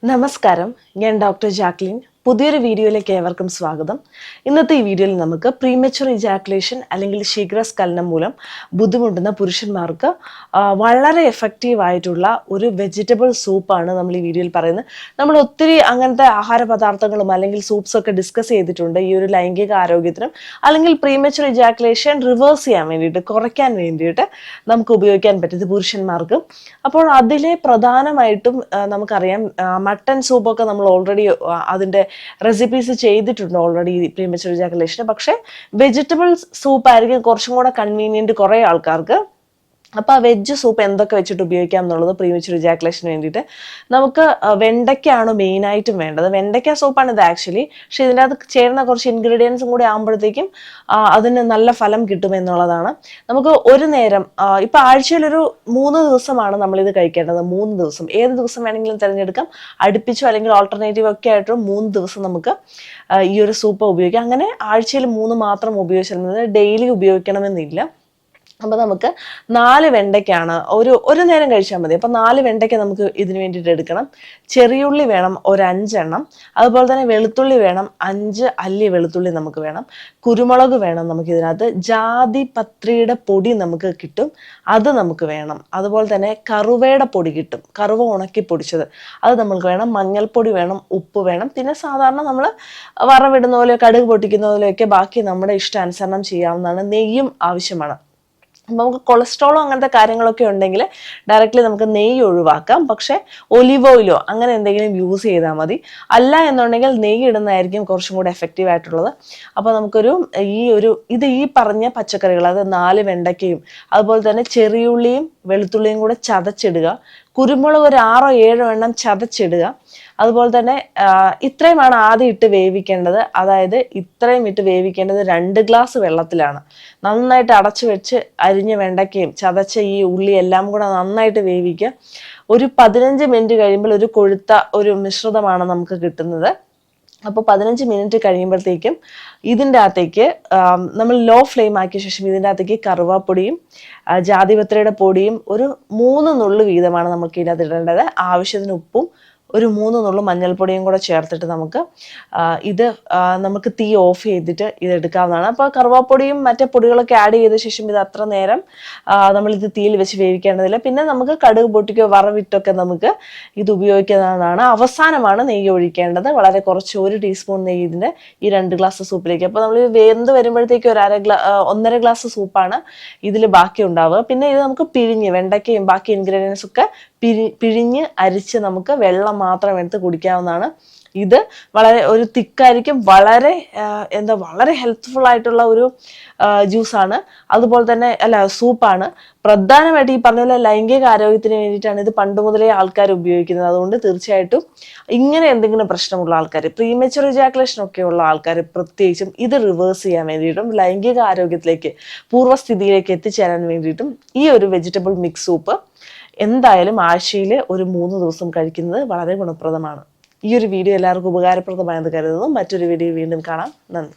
നമസ്കാരം, ഞാൻ doctor Jacqueline. പുതിയൊരു വീഡിയോയിലേക്ക് ഏവർക്കും സ്വാഗതം. ഇന്നത്തെ ഈ വീഡിയോയിൽ നമുക്ക് പ്രീമച്വർ ഇജാക്കുലേഷൻ അല്ലെങ്കിൽ ശീഘ്രസ്ഖലനം മൂലം ബുദ്ധിമുട്ടുന്ന പുരുഷന്മാർക്ക് വളരെ എഫക്റ്റീവ് ആയിട്ടുള്ള ഒരു വെജിറ്റബിൾ സൂപ്പാണ് നമ്മൾ ഈ വീഡിയോയിൽ പറയുന്നത്. നമ്മൾ ഒത്തിരി അങ്ങനത്തെ ആഹാര പദാർത്ഥങ്ങളും അല്ലെങ്കിൽ സൂപ്സൊക്കെ ഡിസ്കസ് ചെയ്തിട്ടുണ്ട് ഈ ഒരു ലൈംഗിക ആരോഗ്യത്തിനും അല്ലെങ്കിൽ പ്രീമച്വർ ഇജാക്കുലേഷൻ റിവേഴ്സ് ചെയ്യാൻ വേണ്ടിയിട്ട്, കുറയ്ക്കാൻ വേണ്ടിയിട്ട് നമുക്ക് ഉപയോഗിക്കാൻ പറ്റുന്നത് പുരുഷന്മാർക്ക്. അപ്പോൾ അതിലെ പ്രധാനമായിട്ടും നമുക്കറിയാം, മട്ടൺ സൂപ്പൊക്കെ നമ്മൾ ഓൾറെഡി അതിൻ്റെ റെസിപ്പീസ് ചെയ്തിട്ടുണ്ട് ഓൾറെഡി പ്രീമച്വർ ഇജാക്കുലേഷന്. പക്ഷേ വെജിറ്റബിൾ സൂപ്പ് ആയിരിക്കും കുറച്ചും കൂടെ കൺവീനിയൻറ്റ് കുറേ ആൾക്കാർക്ക്. അപ്പോൾ ആ വെജ് സൂപ്പ് എന്തൊക്കെ വെച്ചിട്ട് ഉപയോഗിക്കാം എന്നുള്ളത് പ്രീമച്വർ ഇജാക്കുലേഷന് വേണ്ടിയിട്ട് നമുക്ക് വെണ്ടയ്ക്കാണ് മെയിനായിട്ടും വേണ്ടത്. വെണ്ടയ്ക്ക സൂപ്പാണ് ഇത് ആക്ച്വലി. പക്ഷേ ഇതിൻ്റെ അകത്ത് ചേരുന്ന കുറച്ച് ഇൻഗ്രീഡിയൻസും കൂടി ആകുമ്പോഴത്തേക്കും അതിന് നല്ല ഫലം കിട്ടുമെന്നുള്ളതാണ്. നമുക്ക് ഒരു നേരം ഇപ്പം ആഴ്ചയിലൊരു 3 ദിവസമാണ് നമ്മളിത് കഴിക്കേണ്ടത്. 3 ദിവസം, ഏത് ദിവസം വേണമെങ്കിലും തിരഞ്ഞെടുക്കാം. അടുപ്പിച്ചോ അല്ലെങ്കിൽ ഓൾട്ടർനേറ്റീവ് ഒക്കെ ആയിട്ട് 3 ദിവസം നമുക്ക് ഈ ഒരു സൂപ്പ് ഉപയോഗിക്കാം. അങ്ങനെ ആഴ്ചയിൽ 3 മാത്രം ഉപയോഗിച്ചിരുന്നത്, ഡെയിലി ഉപയോഗിക്കണമെന്നില്ല. അപ്പോൾ നമുക്ക് 4 വെണ്ടയ്ക്കാണ് ഒരു നേരം കഴിച്ചാൽ മതി. അപ്പോൾ 4 വെണ്ടയ്ക്ക നമുക്ക് ഇതിന് വേണ്ടിയിട്ട് എടുക്കണം. ചെറിയുള്ളി വേണം ഒരു 5 എണ്ണം. അതുപോലെ തന്നെ വെളുത്തുള്ളി വേണം 5 അല്ലി വെളുത്തുള്ളി നമുക്ക് വേണം. കുരുമുളക് വേണം നമുക്ക് ഇതിനകത്ത്. ജാതിപത്രിയുടെ പൊടി നമുക്ക് കിട്ടും, അത് നമുക്ക് വേണം. അതുപോലെ തന്നെ കറുവയുടെ പൊടി കിട്ടും, കറുവ ഉണക്കി പൊടിച്ചത്, അത് നമുക്ക് വേണം. മഞ്ഞൾപ്പൊടി വേണം, ഉപ്പ് വേണം. പിന്നെ സാധാരണ നമ്മൾ വറവിടുന്ന പോലെ, കടുക് പൊട്ടിക്കുന്ന പോലെയൊക്കെ ബാക്കി നമ്മുടെ ഇഷ്ടാനുസരണം ചെയ്യാവുന്നതാണ്. നെയ്യും ആവശ്യമാണ്. നമുക്ക് കൊളസ്ട്രോളോ അങ്ങനത്തെ കാര്യങ്ങളൊക്കെ ഉണ്ടെങ്കിൽ ഡയറക്റ്റ്ലി നമുക്ക് നെയ്യ് ഒഴിവാക്കാം. പക്ഷേ ഒലിവ് ഓയിലോ അങ്ങനെ എന്തെങ്കിലും യൂസ് ചെയ്താൽ മതി. അല്ല എന്നുണ്ടെങ്കിൽ നെയ്യ് ഇടുന്നതായിരിക്കും കുറച്ചും കൂടെ എഫക്റ്റീവ് ആയിട്ടുള്ളത്. അപ്പോൾ നമുക്കൊരു ഈ പറഞ്ഞ പച്ചക്കറികൾ, അത് 4 വെണ്ടയ്ക്കയും അതുപോലെ തന്നെ ചെറിയുള്ളിയും വെളുത്തുള്ളിയും കൂടെ ചതച്ചിടുക. കുരുമുളക് ഒരു 6 or 7 എണ്ണം ചതച്ചിടുക. അതുപോലെ തന്നെ ഇത്രയുമാണ് ആദ്യം ഇട്ട് വേവിക്കേണ്ടത്. അതായത് ഇത്രയും ഇട്ട് വേവിക്കേണ്ടത് 2 ഗ്ലാസ് വെള്ളത്തിലാണ്. നന്നായിട്ട് അടച്ചു വെച്ച് അരിഞ്ഞ വെണ്ടയ്ക്കയും ചതച്ച ഈ ഉള്ളി എല്ലാം കൂടെ നന്നായിട്ട് വേവിക്കുക. ഒരു 15 മിനിറ്റ് കഴിയുമ്പോൾ ഒരു കൊഴുത്ത ഒരു മിശ്രിതമാണ് നമുക്ക് കിട്ടുന്നത്. അപ്പോൾ 15 മിനിറ്റ് കഴിയുമ്പോഴത്തേക്കും ഇതിൻ്റെ അകത്തേക്ക് നമ്മൾ ലോ ഫ്ലെയിം ആക്കിയ ശേഷം ഇതിൻ്റെ അകത്തേക്ക് കറുവാപ്പൊടിയും ജാതിപത്രിയുടെ പൊടിയും ഒരു 3 നുള്ളു വീതമാണ് നമുക്ക് ഇതിനകത്ത് ഇടേണ്ടത്. ആവശ്യത്തിന് ഉപ്പും ഒരു 3 നുള്ളു മഞ്ഞൾപ്പൊടിയും കൂടെ ചേർത്തിട്ട് നമുക്ക് തീ ഓഫ് ചെയ്തിട്ട് ഇത് എടുക്കാവുന്നതാണ്. അപ്പോൾ കറുവാപ്പൊടിയും മറ്റേ പൊടികളൊക്കെ ആഡ് ചെയ്ത ശേഷം ഇത് അത്ര നേരം നമ്മളിത് തീയിൽ വെച്ച് വേവിക്കേണ്ടതില്ല. പിന്നെ നമുക്ക് കടുക് പൊട്ടിക്കോ വറവിട്ടൊക്കെ നമുക്ക് ഇത് ഉപയോഗിക്കാവുന്നതാണ്. അവസാനമാണ് നെയ്യ് ഒഴിക്കേണ്ടത്. വളരെ കുറച്ച് 1 ടീസ്പൂൺ നെയ്യ് ഇതിൻ്റെ ഈ 2 ഗ്ലാസ് സൂപ്പിലേക്ക്. അപ്പോൾ നമ്മൾ വെന്ത് വരുമ്പോഴത്തേക്ക് ഒരു 1.5 ഗ്ലാസ് സൂപ്പാണ് ഇതിൽ ബാക്കി ഉണ്ടാവുക. പിന്നെ ഇത് നമുക്ക് വെണ്ടയ്ക്കയും ബാക്കി ഇൻഗ്രീഡിയൻസ് ഒക്കെ പിഴിഞ്ഞ് അരിച്ച് നമുക്ക് വെള്ളം മാത്രം എടുത്ത് കുടിക്കാവുന്നതാണ്. ഇത് വളരെ ഒരു തിക്കായിരിക്കും, വളരെ ഹെൽത്ത്ഫുൾ ആയിട്ടുള്ള ഒരു ജ്യൂസാണ്. അതുപോലെ തന്നെ സൂപ്പാണ്. പ്രധാനമായിട്ട് ഈ പറഞ്ഞ പോലെ ലൈംഗിക ആരോഗ്യത്തിന് വേണ്ടിയിട്ടാണ് ഇത് പണ്ട് മുതലേ ആൾക്കാർ ഉപയോഗിക്കുന്നത്. അതുകൊണ്ട് തീർച്ചയായിട്ടും ഇങ്ങനെ എന്തെങ്കിലും പ്രശ്നമുള്ള ആൾക്കാർ, പ്രീമച്വർ ഇജാക്കുലേഷൻ ഒക്കെ ഉള്ള ആൾക്കാർ പ്രത്യേകിച്ചും ഇത് റിവേഴ്സ് ചെയ്യാൻ വേണ്ടിയിട്ടും ലൈംഗിക ആരോഗ്യത്തിലേക്ക് പൂർവ്വസ്ഥിതിയിലേക്ക് എത്തിച്ചേരാൻ വേണ്ടിയിട്ടും ഈ ഒരു വെജിറ്റബിൾ മിക്സ് സൂപ്പ് എന്തായാലും ആഴ്ചയിൽ ഒരു 3 ദിവസം കഴിക്കുന്നത് വളരെ ഗുണപ്രദമാണ്. ഈ ഒരു വീഡിയോ എല്ലാവർക്കും ഉപകാരപ്രദമായെന്ന് കരുതുന്നു. മറ്റൊരു വീഡിയോ വീണ്ടും കാണാം. നന്ദി.